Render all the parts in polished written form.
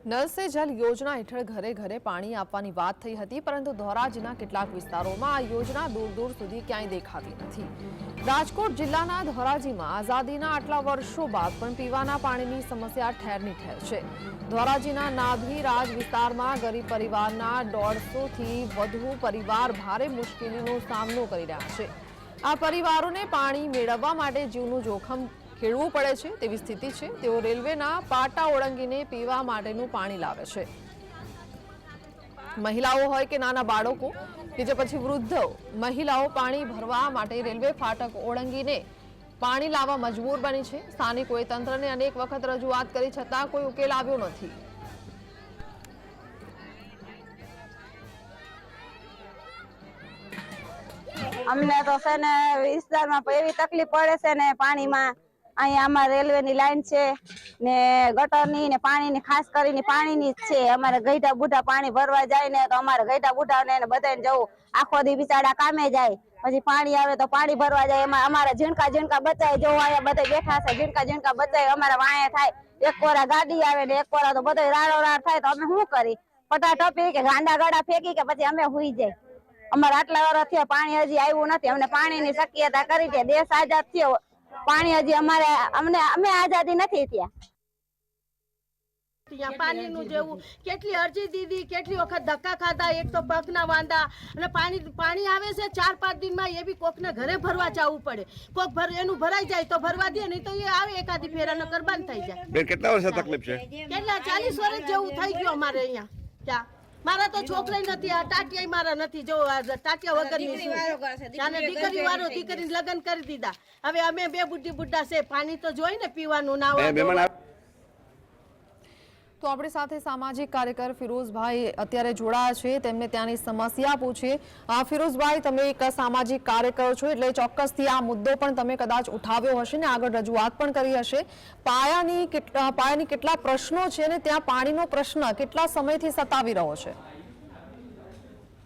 Null સે જલ યોજના હેઠળ ઘરે ઘરે પાણી આપવાની વાત થઈ હતી, પરંતુ ધોરાજીના કેટલાક વિસ્તારોમાં આ યોજના દૂર દૂર સુધી ક્યાંય દેખાતી નથી। રાજકોટ જિલ્લાના ધોરાજીમાં આઝાદીના આટલા વર્ષો બાદ પણ પીવાના પાણીની સમસ્યા ઠેરની ઠેર છે। ધોરાજીના નાભીરાજ વિસ્તારમાં ગરીબ પરિવારના 150 થી વધુ પરિવાર ભારે મુશ્કેલીનો સામનો કરી રહ્યા છે। આ પરિવારોને પાણી મેળવવા માટે જીવનું જોખમ ખેડવું પડે છે તેવી સ્થિતિ છે। તેઓ રેલવેના પાટા ઓળંગીને પીવા માટેનું પાણી લાવે છે। મહિલાઓ હોય કે નાના બાળકો કે જે પછી વૃદ્ધો, મહિલાઓ પાણી ભરવા માટે રેલવે ફાટક ઓળંગીને પાણી લાવવા મજબૂર બની છે। સ્થાનિકોએ તંત્રને અનેક વખત રજૂઆત કરી છતાં કોઈ ઉકેલ આવ્યો નથી। અમને તો છે ને વિસ્તારમાં એવી તકલીફ પડે છે ને પાણીમાં। અહીંયા અમારે રેલવેની લાઈન છે ને ગટરની ને પાણીની ખાસ કરીને પાણીની જ છે। અમારે ગઈઢા બુઢા પાણી ભરવા જાય ને તો અમારે ગઈઢા બુઢાને બધાને જવું આખો દી બિચારા કામે જાય, પછી પાણી આવે તો પાણી ભરવા જાય। એમાં અમારા ઝીણકા ઝીણકા બચાય જો અહીંયા બધા બેઠા છે, ઝીણકા ઝીણકા બચાય અમારા વાંહે થાય। એક કોરા ગાડી આવે ને એક કોરા તો બધા રાડો રાડ થાય તો અમે શું કરી? પટા ટપી કે ગાંડા ગાડા ફેંકી કે પછી અમે હુઈ જાય। અમારે આટલા વર્ષ થયા પાણી હજી આવ્યું નથી। અમને પાણીની શક્યતા કરી છે। દેશ આઝાદ થયો, પાણી હજી અમે આઝાદી નથી થયા। ત્યાં પાણીનું જેવું કેટલી અરજી દીધી, કેટલી વખત ધક્કા ખાધા। એક તો પગના વાંધા અને પાણી આવે છે 4-5 દિનમાં, એ બી કોકને ઘરે ભરવા જવું પડે। કોક એનું ભરાઈ જાય તો ભરવા દે, નહીં તો એ આવે એકાદી ફેરા નકર બંધ થઈ જાય। બેન કેટલા વર્ષ તકલીફ છે? કેટલા 40 વર્ષ જેવું થઈ ગયું અમારે અહીંયા। ત્યાં મારા તો છોકરા નથી, આ ટાટિયા મારા નથી, જો ટાટિયા વગરની દીકરી વાળો દીકરીને લગ્ન કરી દીધા। હવે અમે બે બુઢી બુઢા છે, પાણી તો જોઈ ને પીવાનું ના હોય। તો આપણી સાથે સામાજિક કાર્યકર ફિરોઝભાઈ અત્યારે જોડાયા છે, તેમને ત્યાંની સમસ્યા પૂછીએ। ફિરોઝભાઈ, તમે એક સામાજિક કાર્યકર છો એટલે ચોક્કસથી આ મુદ્દો પણ તમે કદાચ ઉઠાવ્યો હશે ને આગળ રજૂઆત પણ કરી હશે। પાયાની કેટલા પ્રશ્નો છે અને ત્યાં પાણીનો પ્રશ્ન કેટલા સમયથી સતાવી રહ્યો છે?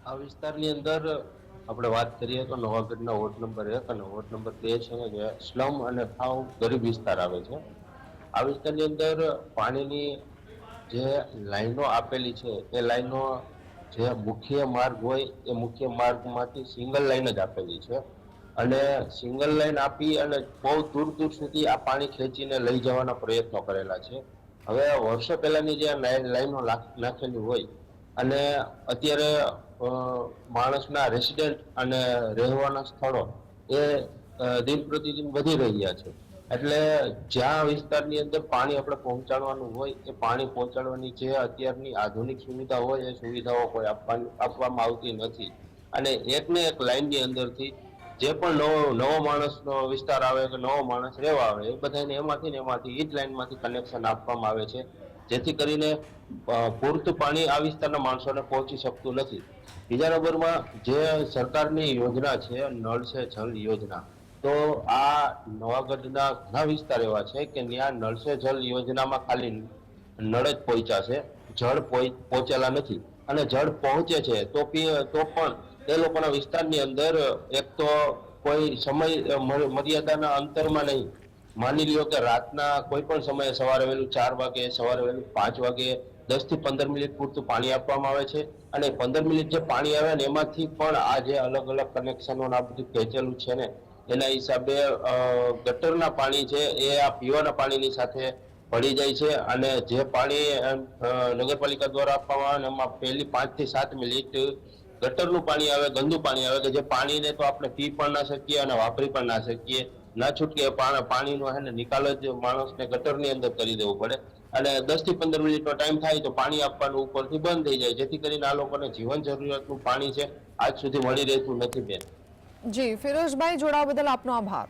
આ વિસ્તારની અંદર આપણે વાત કરીએ તો નવાગઢના વોર્ડ નંબર 1 અને વોર્ડ નંબર 2 છે ને, જે સ્લમ અને સાવ ગરીબ વિસ્તાર આવે છે। આ વિસ્તારની અંદર પાણીની જે લાઈનો આપેલી છે એ લાઈનો જે મુખ્ય માર્ગ હોય એ મુખ્ય માર્ગમાંથી સિંગલ લાઈન જ આપેલી છે, અને સિંગલ લાઈન આપી અને બહુ દૂર દૂર સુધી આ પાણી ખેંચીને લઈ જવાના પ્રયત્નો કરેલા છે। હવે વર્ષો પહેલાની જે લાઈનો નાખેલી હોય અને અત્યારે માણસના રેસિડેન્ટ અને રહેવાના સ્થળો એ દિન પ્રતિદિન વધી રહ્યા છે। એટલે જ્યાં વિસ્તારની અંદર પાણી આપણે પહોંચાડવાનું હોય એ પાણી પહોંચાડવાની જે અત્યારની આધુનિક સુવિધા હોય એ સુવિધાઓ કોઈ આપવામાં આવતી નથી। અને એકને એક લાઈનની અંદરથી જે પણ નવો માણસનો વિસ્તાર આવે કે નવો માણસ રહેવા આવે એ બધાને એમાંથી એ જ લાઈનમાંથી કનેક્શન આપવામાં આવે છે, જેથી કરીને પૂરતું પાણી આ વિસ્તારના માણસોને પહોંચી શકતું નથી। બીજા નંબરમાં જે સરકારની યોજના છે નળ સે જલ યોજના, તો આ નવાગઢના ઘણા વિસ્તાર એવા છે કે ત્યાં નળ સે જલ યોજનામાં ખાલી નળ જ પહોંચ્યા છે, જળ પહોંચેલા નથી। અને જળ પહોંચે છે તો પણ એ લોકોના વિસ્તારની અંદર એક તો કોઈ સમય મર્યાદાના અંતરમાં નહીં। માની લ્યો કે રાતના કોઈ પણ સમયે સવારે વહેલું 4 વાગે, સવારે વહેલું 5 વાગે 10 થી 15 મિનિટ પૂરતું પાણી આપવામાં આવે છે, અને 15 મિનિટ જે પાણી આવે ને એમાંથી પણ આ જે અલગ અલગ કનેક્શનો આ બધું ખેંચેલું છે ને એના હિસાબે ગટરના પાણી છે એ આ પીવાના પાણીની સાથે ભળી જાય છે। અને જે પાણી નગરપાલિકા દ્વારા આપવામાં આવે એમાં પહેલી 5 થી 7 મિનિટ ગટરનું પાણી આવે, ગંદુ પાણી આવે કે જે પાણીને તો આપણે પી પણ ના શકીએ અને વાપરી પણ ના શકીએ। ના છૂટકે પાણીનો હે ને નિકાલ જ માણસને ગટરની અંદર કરી દેવું પડે, અને 10 થી 15 મિનિટનો ટાઈમ થાય તો પાણી આપવાનું ઉપરથી બંધ થઈ જાય, જેથી કરીને આ લોકોને જીવન જરૂરિયાતનું પાણી છે આજ સુધી મળી રહેતું નથી। બેન જી, ફિરોઝભાઈ, જોડાવા બદલ આપનો આભાર।